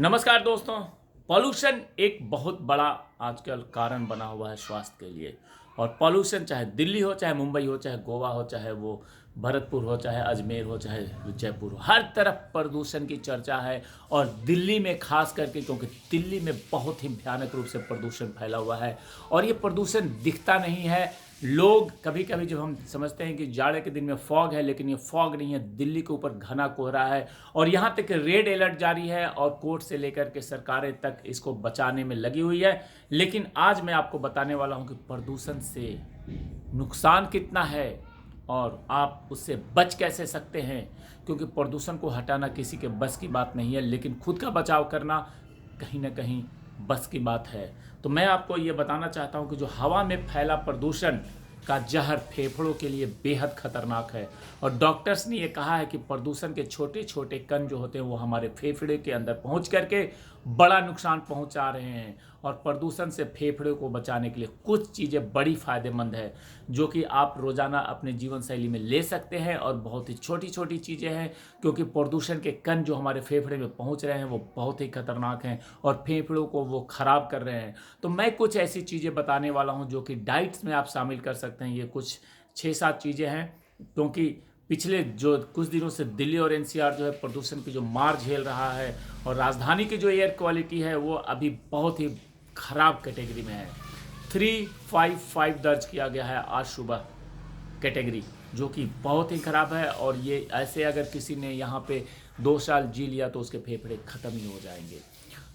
नमस्कार दोस्तों। पॉल्यूशन एक बहुत बड़ा आजकल कारण बना हुआ है स्वास्थ्य के लिए। और पॉल्यूशन चाहे दिल्ली हो, चाहे मुंबई हो, चाहे गोवा हो, चाहे वो भरतपुर हो, चाहे अजमेर हो, चाहे जयपुर हो, हर तरफ प्रदूषण की चर्चा है। और दिल्ली में खास करके, क्योंकि दिल्ली में बहुत ही भयानक रूप से प्रदूषण फैला हुआ है। और ये प्रदूषण दिखता नहीं है। लोग कभी कभी जब हम समझते हैं कि जाड़े के दिन में फॉग है, लेकिन ये फॉग नहीं है, दिल्ली के ऊपर घना कोहरा है। और यहाँ तक कि रेड अलर्ट जारी है और कोर्ट से लेकर के सरकारें तक इसको बचाने में लगी हुई है। लेकिन आज मैं आपको बताने वाला हूँ कि प्रदूषण से नुकसान कितना है और आप उससे बच कैसे सकते हैं। क्योंकि प्रदूषण को हटाना किसी के बस की बात नहीं है, लेकिन खुद का बचाव करना कहीं ना कहीं बस की बात है। तो मैं आपको ये बताना चाहता हूँ कि जो हवा में फैला प्रदूषण का जहर फेफड़ों के लिए बेहद खतरनाक है। और डॉक्टर्स ने ये कहा है कि प्रदूषण के छोटे छोटे कण जो होते हैं वो हमारे फेफड़े के अंदर पहुंच करके बड़ा नुकसान पहुंचा रहे हैं। और प्रदूषण से फेफड़े को बचाने के लिए कुछ चीज़ें बड़ी फ़ायदेमंद है जो कि आप रोज़ाना अपने जीवन शैली में ले सकते हैं। और बहुत ही छोटी छोटी चीज़ें हैं, क्योंकि प्रदूषण के कण जो हमारे फेफड़े में पहुंच रहे हैं वो बहुत ही खतरनाक हैं और फेफड़ों को वो ख़राब कर रहे हैं। तो मैं कुछ ऐसी चीज़ें बताने वाला हूं जो कि डाइट्स में आप शामिल कर सकते हैं। ये कुछ 6-7 चीज़ें हैं, क्योंकि पिछले जो कुछ दिनों से दिल्ली और एनसीआर जो है प्रदूषण की जो मार झेल रहा है। और राजधानी की जो एयर क्वालिटी है वो अभी बहुत ही खराब कैटेगरी में है। 355 दर्ज किया गया है आज सुबह कैटेगरी, जो कि बहुत ही ख़राब है। और ये ऐसे अगर किसी ने यहाँ पे 2 साल जी लिया तो उसके फेफड़े ख़त्म ही हो जाएंगे।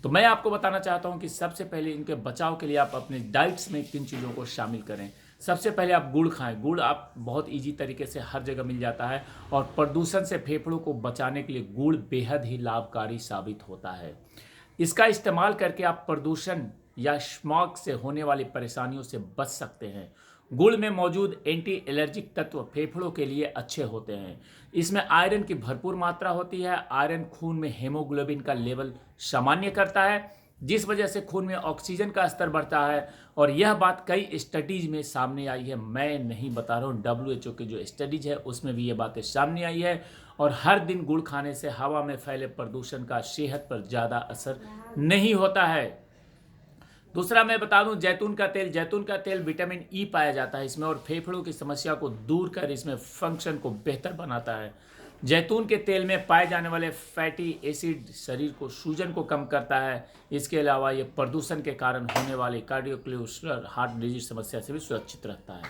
तो मैं आपको बताना चाहता हूँ कि सबसे पहले इनके बचाव के लिए आप अपने डाइट्स में किन चीज़ों को शामिल करें। सबसे पहले आप गुड़ खाएं। गुड़ आप बहुत इजी तरीके से हर जगह मिल जाता है। और प्रदूषण से फेफड़ों को बचाने के लिए गुड़ बेहद ही लाभकारी साबित होता है। इसका इस्तेमाल करके आप प्रदूषण या स्मॉग से होने वाली परेशानियों से बच सकते हैं। गुड़ में मौजूद एंटी एलर्जिक तत्व फेफड़ों के लिए अच्छे होते हैं। इसमें आयरन की भरपूर मात्रा होती है। आयरन खून में हेमोग्लोबिन का लेवल सामान्य करता है, जिस वजह से खून में ऑक्सीजन का स्तर बढ़ता है। और यह बात कई स्टडीज में सामने आई है, मैं नहीं बता रहा हूँ, WHO की जो स्टडीज है उसमें भी ये बातें सामने आई है। और हर दिन गुड़ खाने से हवा में फैले प्रदूषण का सेहत पर ज़्यादा असर नहीं होता है। दूसरा मैं बता दूं, जैतून का तेल विटामिन ई पाया जाता है इसमें, और फेफड़ों की समस्या को दूर कर इसमें फंक्शन को बेहतर बनाता है। जैतून के तेल में पाए जाने वाले फैटी एसिड शरीर को सूजन को कम करता है। इसके अलावा ये प्रदूषण के कारण होने वाली कार्डियोवैस्कुलर हार्ट डिजीज समस्या से भी सुरक्षित रहता है।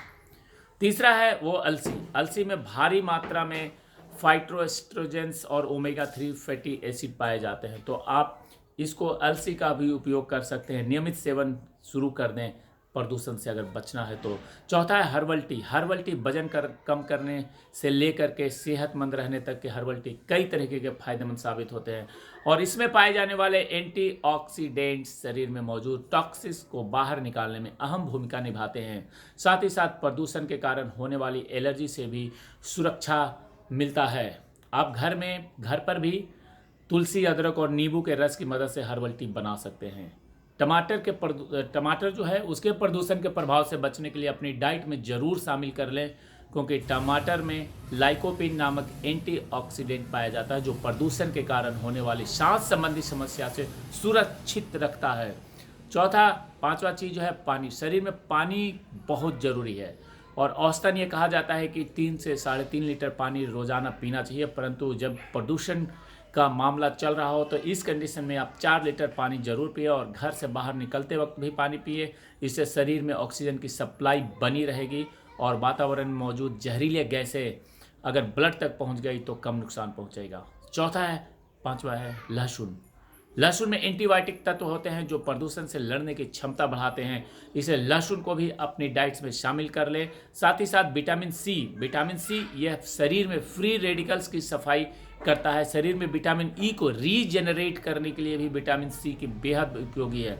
तीसरा है वो अलसी। अलसी में भारी मात्रा में फाइटोएस्ट्रोजेंस और ओमेगा 3 फैटी एसिड पाए जाते हैं। तो आप इसको अलसी का भी उपयोग कर सकते हैं। नियमित सेवन शुरू कर दें प्रदूषण से अगर बचना है तो। चौथा है हर्बल टी। हर्बल टी वजन कम करने से लेकर के सेहतमंद रहने तक के हर्बल टी कई तरीके के फायदेमंद साबित होते हैं। और इसमें पाए जाने वाले एंटीऑक्सीडेंट्स शरीर में मौजूद टॉक्सिस को बाहर निकालने में अहम भूमिका निभाते हैं। साथ ही साथ प्रदूषण के कारण होने वाली एलर्जी से भी सुरक्षा मिलता है। आप घर पर भी तुलसी, अदरक और नींबू के रस की मदद से हर्बल टी बना सकते हैं। टमाटर जो है उसके प्रदूषण के प्रभाव से बचने के लिए अपनी डाइट में ज़रूर शामिल कर लें, क्योंकि टमाटर में लाइकोपिन नामक एंटीऑक्सीडेंट पाया जाता है जो प्रदूषण के कारण होने वाली सांस संबंधी समस्या से सुरक्षित रखता है। पांचवा चीज़ जो है पानी। शरीर में पानी बहुत ज़रूरी है और औसतन ये कहा जाता है कि 3 से 3.5 लीटर पानी रोज़ाना पीना चाहिए। परंतु जब प्रदूषण का मामला चल रहा हो तो इस कंडीशन में आप 4 लीटर पानी जरूर पिए और घर से बाहर निकलते वक्त भी पानी पिए। इससे शरीर में ऑक्सीजन की सप्लाई बनी रहेगी और वातावरण में मौजूद जहरीले गैसें अगर ब्लड तक पहुंच गई तो कम नुकसान पहुंचेगा। पांचवा है लहसुन। लहसुन में एंटीबायोटिक तत्व होते हैं जो प्रदूषण से लड़ने की क्षमता बढ़ाते हैं। इसे लहसुन को भी अपनी डाइट्स में शामिल कर लें। साथ ही साथ विटामिन सी यह शरीर में फ्री रेडिकल्स की सफाई करता है। शरीर में विटामिन ई को रीजेनरेट करने के लिए भी विटामिन सी की बेहद उपयोगी है।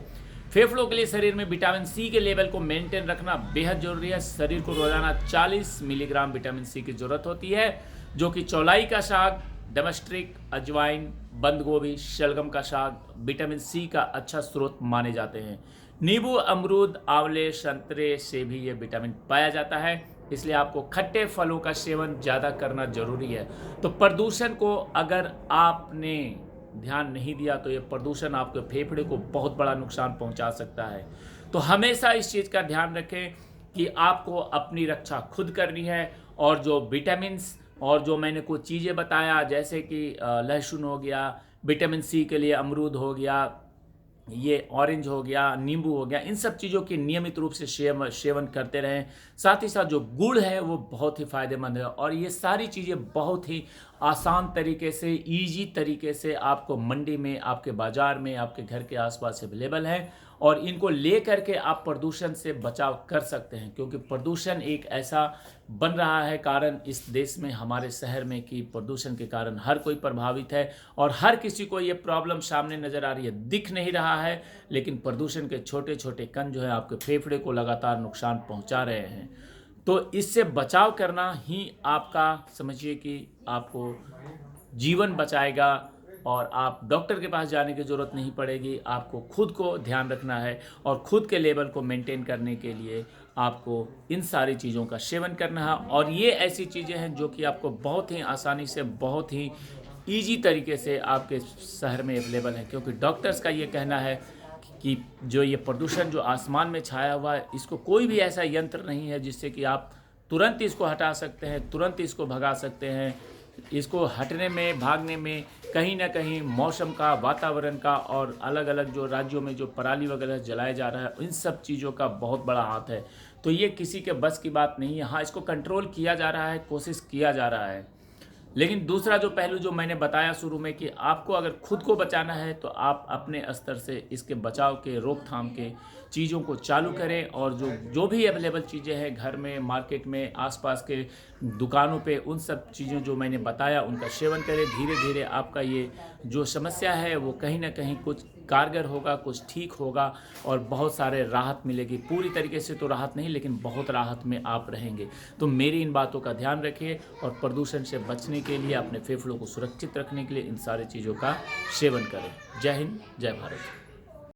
फेफड़ों के लिए शरीर में विटामिन सी के लेवल को मेंटेन रखना बेहद जरूरी है। शरीर को रोजाना 40 मिलीग्राम विटामिन सी की जरूरत होती है, जो कि चौलाई का साग, डमस्ट्रिक, अजवाइन, बंद गोभी, शलगम का साग विटामिन सी का अच्छा स्रोत माने जाते हैं। नींबू, अमरूद, आंवले, संतरे से भी ये विटामिन पाया जाता है। इसलिए आपको खट्टे फलों का सेवन ज़्यादा करना जरूरी है। तो प्रदूषण को अगर आपने ध्यान नहीं दिया तो ये प्रदूषण आपके फेफड़े को बहुत बड़ा नुकसान पहुंचा सकता है। तो हमेशा इस चीज़ का ध्यान रखें कि आपको अपनी रक्षा खुद करनी है, और जो विटामिन्स और जो मैंने कुछ चीज़ें बताया जैसे कि लहसुन हो गया, विटामिन सी के लिए अमरूद हो गया, ये ऑरेंज हो गया, नींबू हो गया, इन सब चीज़ों की नियमित रूप से सेवन करते रहें। साथ ही साथ जो गुड़ है वो बहुत ही फ़ायदेमंद है, और ये सारी चीज़ें बहुत ही आसान तरीके से, ईजी तरीके से आपको मंडी में, आपके बाज़ार में, आपके घर के आसपास अवेलेबल है, और इनको ले करके आप प्रदूषण से बचाव कर सकते हैं। क्योंकि प्रदूषण एक ऐसा बन रहा है कारण इस देश में, हमारे शहर में, कि प्रदूषण के कारण हर कोई प्रभावित है और हर किसी को ये प्रॉब्लम सामने नज़र आ रही है, दिख नहीं रहा है, लेकिन प्रदूषण के छोटे छोटे कण जो है आपके फेफड़े को लगातार नुकसान पहुंचा रहे हैं। तो इससे बचाव करना ही आपका, समझिए कि आपको जीवन बचाएगा, और आप डॉक्टर के पास जाने की ज़रूरत नहीं पड़ेगी। आपको खुद को ध्यान रखना है, और खुद के लेवल को मेंटेन करने के लिए आपको इन सारी चीज़ों का सेवन करना है। और ये ऐसी चीज़ें हैं जो कि आपको बहुत ही आसानी से, बहुत ही ईजी तरीके से आपके शहर में अवेलेबल है। क्योंकि डॉक्टर्स का ये कहना है कि जो ये प्रदूषण जो आसमान में छाया हुआ है, इसको कोई भी ऐसा यंत्र नहीं है जिससे कि आप तुरंत इसको हटा सकते हैं, तुरंत इसको भगा सकते हैं। इसको हटने में, भागने में कहीं ना कहीं मौसम का, वातावरण का, और अलग अलग जो राज्यों में जो पराली वगैरह जलाया जा रहा है, इन सब चीज़ों का बहुत बड़ा हाथ है। तो ये किसी के बस की बात नहीं है। हाँ, इसको कंट्रोल किया जा रहा है, कोशिश किया जा रहा है। लेकिन दूसरा जो पहलू जो मैंने बताया शुरू में, कि आपको अगर खुद को बचाना है तो आप अपने स्तर से इसके बचाव के, रोकथाम के चीज़ों को चालू करें, और जो भी अवेलेबल चीज़ें हैं घर में, मार्केट में, आसपास के दुकानों पे, उन सब चीज़ों जो मैंने बताया उनका सेवन करें। धीरे धीरे आपका ये जो समस्या है वो कहीं ना कहीं कुछ कारगर होगा, कुछ ठीक होगा, और बहुत सारे राहत मिलेगी। पूरी तरीके से तो राहत नहीं, लेकिन बहुत राहत में आप रहेंगे। तो मेरी इन बातों का ध्यान रखिए, और प्रदूषण से बचने के लिए, अपने फेफड़ों को सुरक्षित रखने के लिए इन सारी चीज़ों का सेवन करें। जय हिंद, जय भारत।